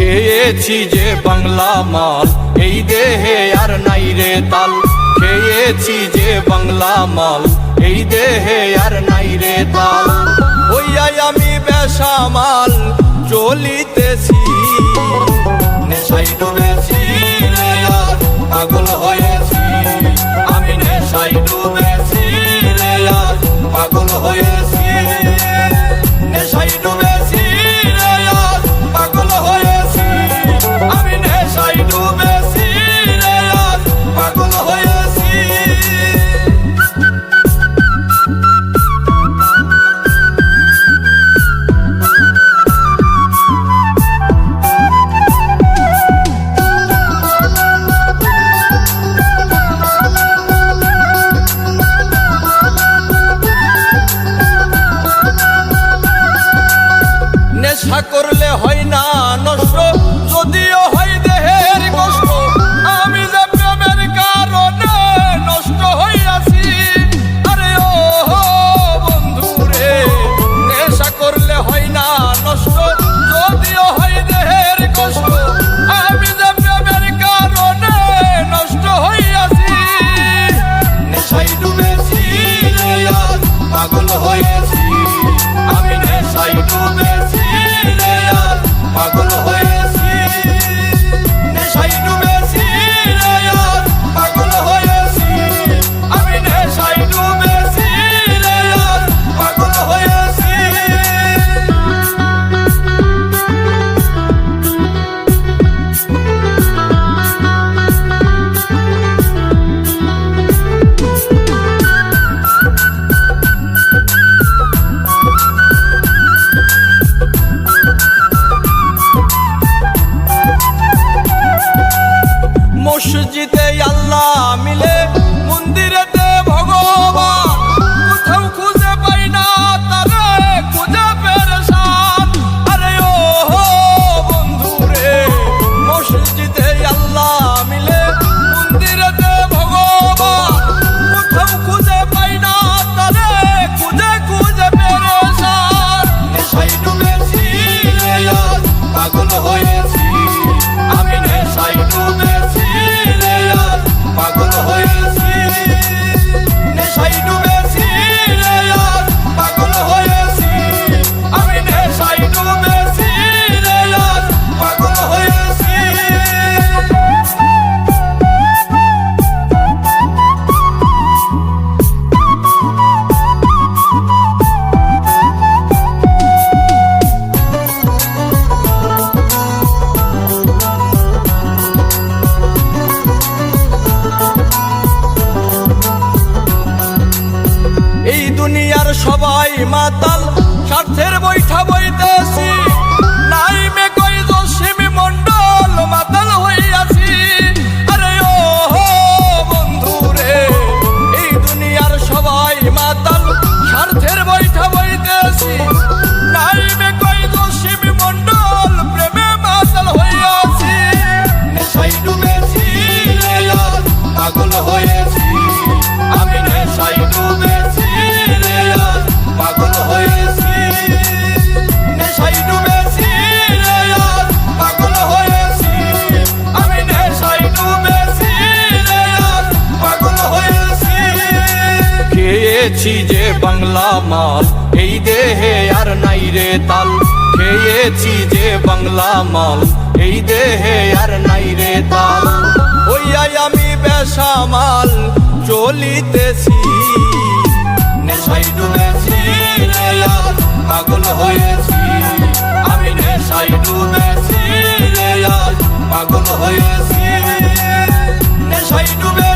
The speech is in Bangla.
খেয়েছি যে বাংলা মাল, এই দেহে আর নাই রে তাল। খেয়েছি যে বাংলা মাল, এই দেহে আর নাই রে তাল। হইয়াই আমি বেসামাল চলিতেছি, নেশায় ডুবেছি রে আর পাগল হয়েছি। আমি নেশায় ডুবেছি রে আর পাগল হয়েছি। নেশায় ডুবেছি রে আর পাগল হয়েছি। আমি নেশায় ডুবেছি রে আর পাগল হয়েছি। নেশা করলে হয় না নষ্ট, যদিও হয় দেহের কষ্ট। আমি যে প্রেমের কারণে নষ্ট হইয়াছি। আরে ও বন্ধু রে, নেশা করলে হয় না নষ্ট, যদিও হয় দেহের কষ্ট। আমি যে প্রেমের কারণে নষ্ট হইয়াছি। নেশায় ডুবেছি রে আর পাগল হয়েছি। আমি নেশায় ডুবেছি রে আর পাগল হয়েছি। নেশায় ডুবেছি রে আর পাগল হয়েছি। আমি নেশায় ডুবেছি রে আর পাগল হয়েছি। মসজিদে আল্লাহ মিলে, মন্দিরেতে ভগবান। কোথাও খুঁজে পাই না তারে, খুঁজে পেরেশান। আরে ও বন্ধু রে, মসজিদে আল্লাহ মিলে, মন্দিরেতে ভগবান। কোথাও খুঁজে পাই না তারে, খুঁজে খুঁজে পেরেশান। নেশায় ডুবেছি রে আর পাগল হয়েছি। আমি নেশায় ডুবেছি রে আর পাগল হয়েছি। নেশায় ডুবেছি রে আর পাগল হয়েছি। আমি নেশায় ডুবেছি রে আর পাগল হয়েছি। এই দুনিয়ার সবাই মাতাল, স্বার্থের বৈঠা বইতেছি। নাই মে কই দোষিমি মন্ডল, মাতাল হইয়াছি। আরে ও বন্ধু রে, এই দুনিয়ার সবাই মাতাল, স্বার্থের বৈঠা বইতেছি। নাই মে কই দোষিমি মন্ডল, প্রেমে মাতাল হইয়াছি। নেশায় ডুবেছি রে আর পাগল হয়েছি। আমি নেশায় ডুবেছি রে আর পাগল হয়েছি। নেশায় ডুবেছি রে আর পাগল হয়েছি। আমি নেশায় ডুবেছি রে আর পাগল হয়েছি। খেয়েছি যে বাংলা মাল, এই দেহে আর নাই রে তাল। খেয়েছি যে বাংলা মাল, এই দেহে আর নাই রে তাল। হইয়াই আমি বেসামাল চলিতেছি, নেশায় ডুবেছি রে আর পাগল হয়েছি। আমি নেশায় ডুবেছি রে আর পাগল হয়েছি। নেশায় ডুবে